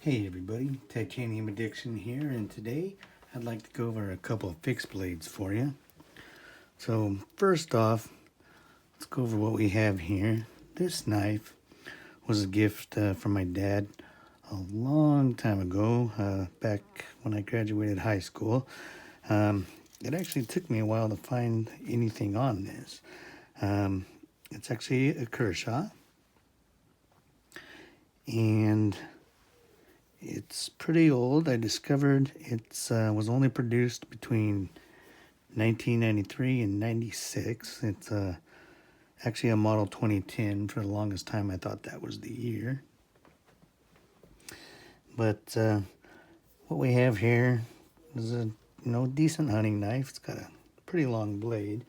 Hey everybody, Titanium Addiction here, and today I'd like to go over a couple of fixed blades for you. So first off, let's go over what we have here. This knife was a gift from my dad a long time ago, back when I graduated high school. It actually took me a while to find anything on this. It's actually a Kershaw, and it's pretty old. I discovered it was only produced between 1993 and 96. It's actually a model 2010. For the longest time, I thought that was the year. But what we have here is a decent hunting knife. It's got a pretty long blade.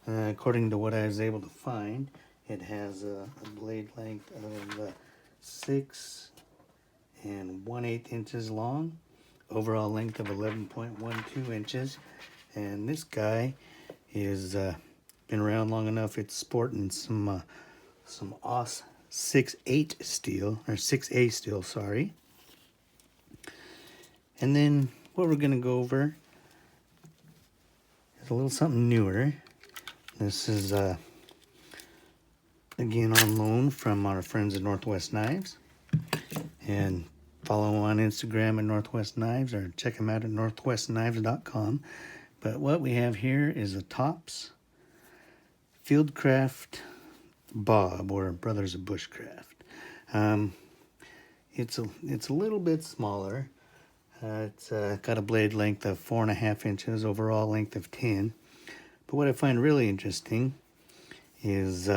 According to what I was able to find, it has a blade length of 6 and 1/8 inches long, overall length of 11.12 inches, and this guy is been around long enough. It's sporting some AUS 6.8 steel, or 6A steel, sorry. And then what we're gonna go over is a little something newer. This is again on loan from our friends at Northwest Knives. And follow them on Instagram at Northwest Knives, or check them out at northwestknives.com. But what we have here is a Tops Fieldcraft BOB, or Brothers of Bushcraft. It's a little bit smaller. It's got a blade length of 4.5 inches, overall length of 10. But what I find really interesting is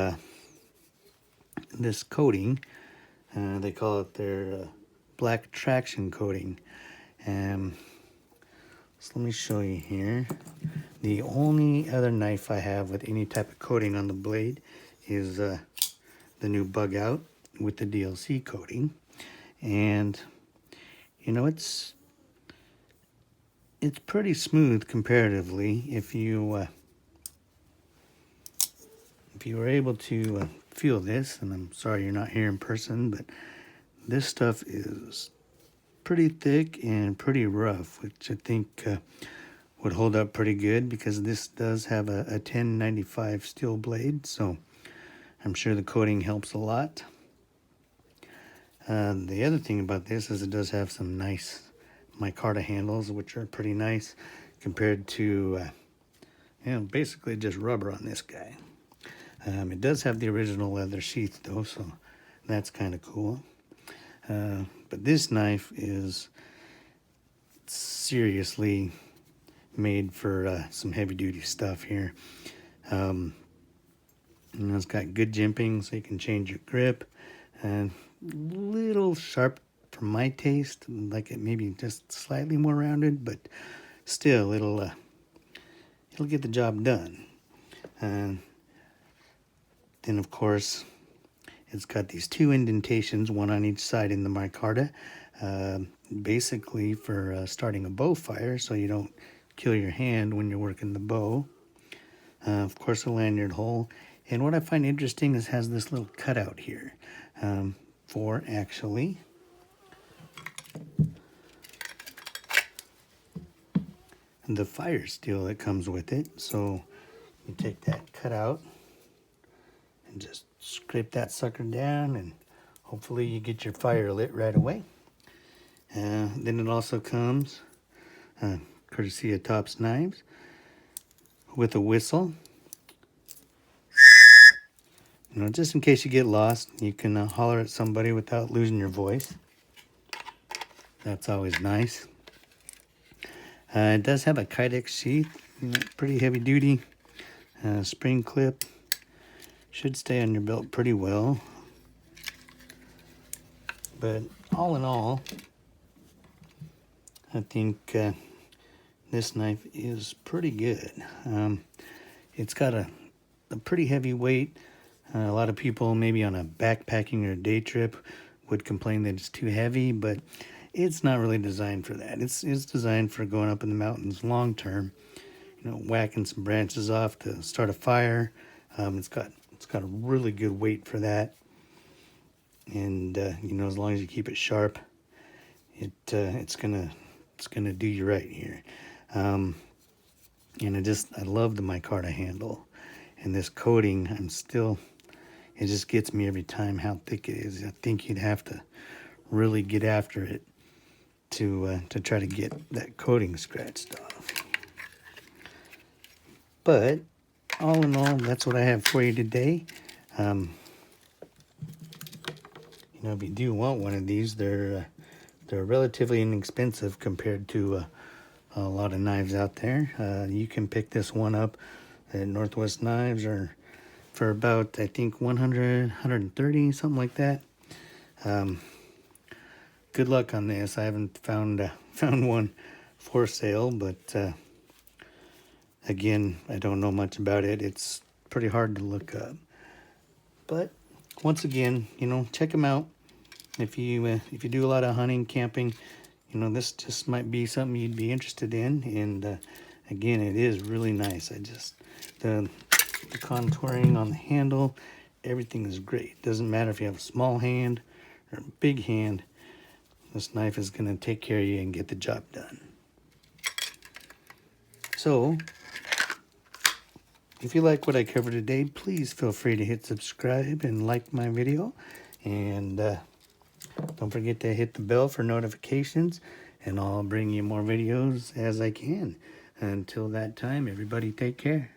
this coating. They call it their black traction coating. So let me show you here. The only other knife I have with any type of coating on the blade is the new Bug Out with the DLC coating. And it's pretty smooth comparatively if you were able to feel this. And I'm sorry you're not here in person, but this stuff is pretty thick and pretty rough, which I think would hold up pretty good, because this does have a 1095 steel blade, so I'm sure the coating helps a lot. The other thing about this is it does have some nice micarta handles, which are pretty nice compared to basically just rubber on this guy. It does have the original leather sheath though, so that's kind of cool. But this knife is seriously made for some heavy duty stuff here. It's got good jimping, so you can change your grip. And little sharp for my taste, like it maybe just slightly more rounded, but still it'll get the job done. Then, of course, it's got these 2 indentations, one on each side in the micarta, basically for starting a bow fire, so you don't kill your hand when you're working the bow. Of course, a lanyard hole. And what I find interesting is it has this little cutout here for actually the fire steel that comes with it. So you take that cutout and just scrape that sucker down, and hopefully you get your fire lit right away. Then it also comes, courtesy of Tops Knives, with a whistle. Just in case you get lost, you can holler at somebody without losing your voice. That's always nice. It does have a Kydex sheath, pretty heavy duty. Spring clip. Should stay on your belt pretty well. But all in all, I think this knife is pretty good. It's got a pretty heavy weight. A lot of people, maybe on a backpacking or day trip, would complain that it's too heavy, but it's not really designed for that. It's designed for going up in the mountains long term, whacking some branches off to start a fire. It's got a really good weight for that. And, as long as you keep it sharp, it's gonna do you right here. And I love the micarta handle, and this coating, it just gets me every time how thick it is. I think you'd have to really get after it to try to get that coating scratched off. But all in all, that's what I have for you today. If you do want one of these, they're relatively inexpensive compared to a lot of knives out there. You can pick this one up at Northwest Knives or for about, I think, 100, 130, something like that. Good luck on this. I haven't found one for sale, but again, I don't know much about it. It's pretty hard to look up. But once again, check them out. If you do a lot of hunting, camping, this just might be something you'd be interested in. And again, it is really nice. The contouring on the handle, everything is great. Doesn't matter if you have a small hand or a big hand. This knife is going to take care of you and get the job done. So, if you like what I covered today, please feel free to hit subscribe and like my video. And don't forget to hit the bell for notifications, and I'll bring you more videos as I can. Until that time, everybody take care.